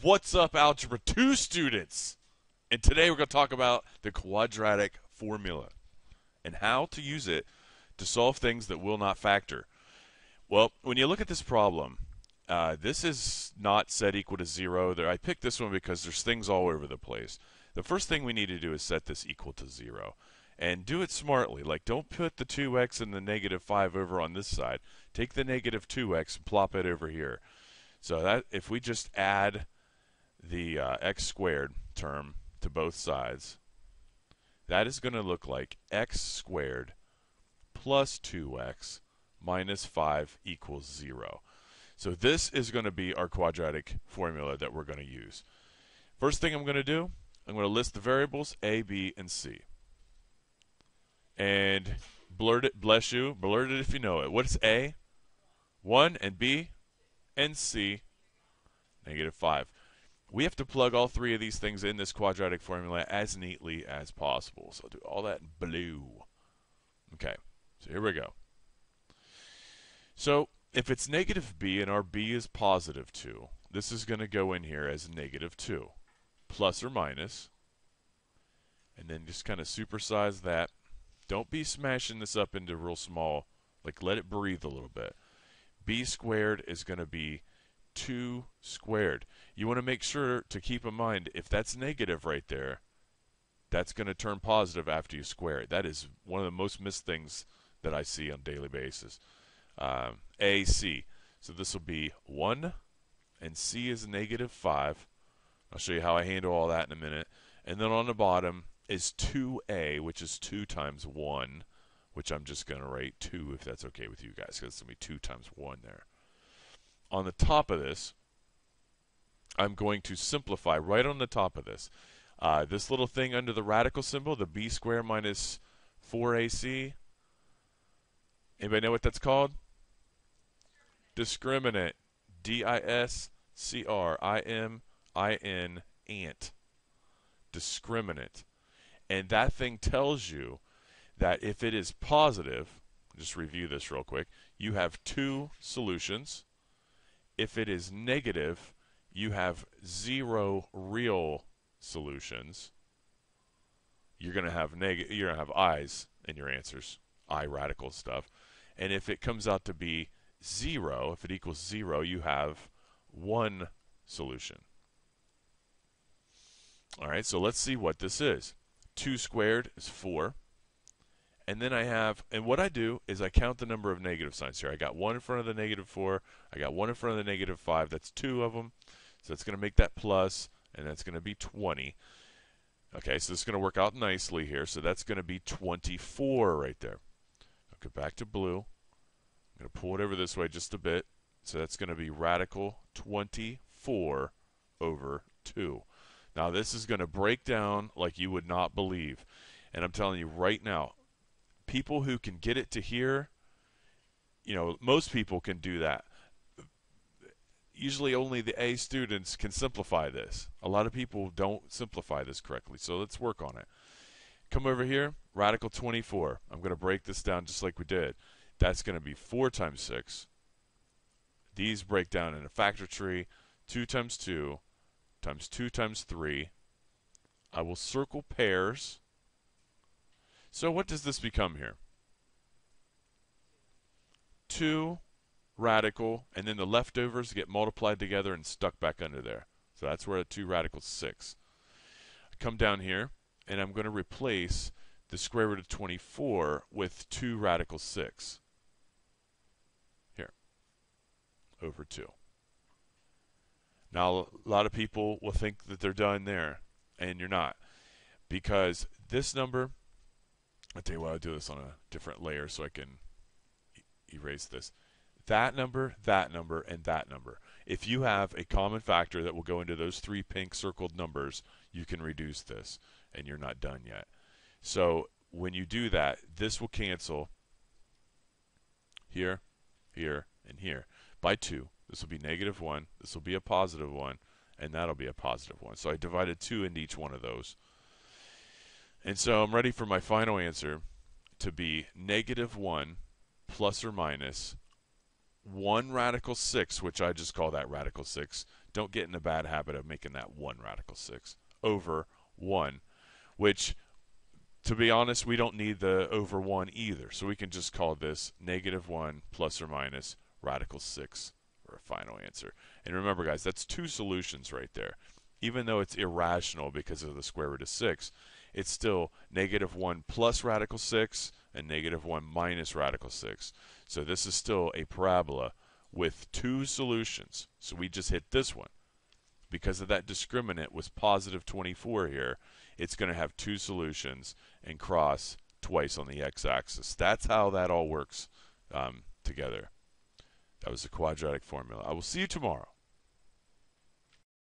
What's up, Algebra 2 students? And today we're going to talk about the quadratic formula and how to use it to solve things that will not factor. Well, when you look at this problem, this is not set equal to 0. I picked this one because there's things all over the place. The first thing we need to do is set this equal to 0. And do it smartly. Like, don't put the 2x and the negative 5 over on this side. Take the negative 2x and plop it over here. So that if we just add the x squared term to both sides, that is going to look like x squared plus 2x minus 5 equals 0. So this is going to be our quadratic formula that we're going to use. First thing I'm going to do, I'm going to list the variables a, b, and c. And blurt it, bless you, blurt it if you know it. What's a? 1, and b and c, negative 5. We have to plug all three of these things in this quadratic formula as neatly as possible. So I'll do all that in blue. Okay, so here we go. So if it's negative b and our b is positive 2, this is going to go in here as negative 2, plus or minus, and then just kind of supersize that. Don't be smashing this up into real small, like let it breathe a little bit. B squared is going to be 2 squared. You want to make sure to keep in mind, if that's negative right there, that's going to turn positive after you square it. That is one of the most missed things that I see on a daily basis. A, C. So this will be 1, and C is negative 5. I'll show you how I handle all that in a minute. And then on the bottom is 2A, which is 2 times 1, which I'm just going to write 2 if that's okay with you guys, because it's going to be 2 times 1 there. On the top of this, I'm going to simplify right on the top of this. This little thing under the radical symbol, the b squared minus 4ac. Anybody know what that's called? Discriminant. D-I-S-C-R-I-M-I-N, ant. Discriminant. And that thing tells you that if it is positive, just review this real quick, you have 2 solutions. If it is negative, you have 0 real solutions. You're going to have i's in your answers, I radical stuff. And if it comes out to be 0, if it equals 0, you have 1 solution. All right, so let's see what this is. 2 squared is 4. And then I have, and what I do is I count the number of negative signs here. I got 1 in front of the negative 4. I got 1 in front of the negative 5. That's 2 of them. So that's going to make that plus, and that's going to be 20. Okay, so this is going to work out nicely here. So that's going to be 24 right there. I'll go back to blue. I'm going to pull it over this way just a bit. So that's going to be radical 24 over 2. Now this is going to break down like you would not believe. And I'm telling you right now, people who can get it to here, you know, most people can do that. Usually only the A students can simplify this. A lot of people don't simplify this correctly, so let's work on it. Come over here, radical 24. I'm going to break this down just like we did. That's going to be 4 times 6. These break down in a factor tree. 2 times 2 times 2 times 3. I will circle pairs. So what does this become here? 2 radical, and then the leftovers get multiplied together and stuck back under there. So that's where 2 radical 6. I come down here, and I'm going to replace the square root of 24 with 2 radical 6. Here, over 2. Now, a lot of people will think that they're done there, and you're not. Because this number, I'll tell you what, I'll do this on a different layer so I can erase this. That number, and that number. If you have a common factor that will go into those 3 pink circled numbers, you can reduce this, and you're not done yet. So when you do that, this will cancel here, here, and here by 2. This will be negative 1, this will be a positive 1, and that'll be a positive 1. So I divided 2 into each one of those. And so I'm ready for my final answer to be negative 1 plus or minus 1 radical 6, which I just call that radical 6, don't get in the bad habit of making that 1 radical 6 over 1, which, to be honest, we don't need the over 1 either. So we can just call this -1 plus or minus radical 6 for a final answer. And remember, guys, that's 2 solutions right there. Even though it's irrational because of the square root of 6, it's still -1 plus radical 6 and -1 minus radical 6. So this is still a parabola with 2 solutions. So we just hit this one. Because of that discriminant was positive 24 here, it's going to have 2 solutions and cross twice on the x-axis. That's how that all works together. That was the quadratic formula. I will see you tomorrow.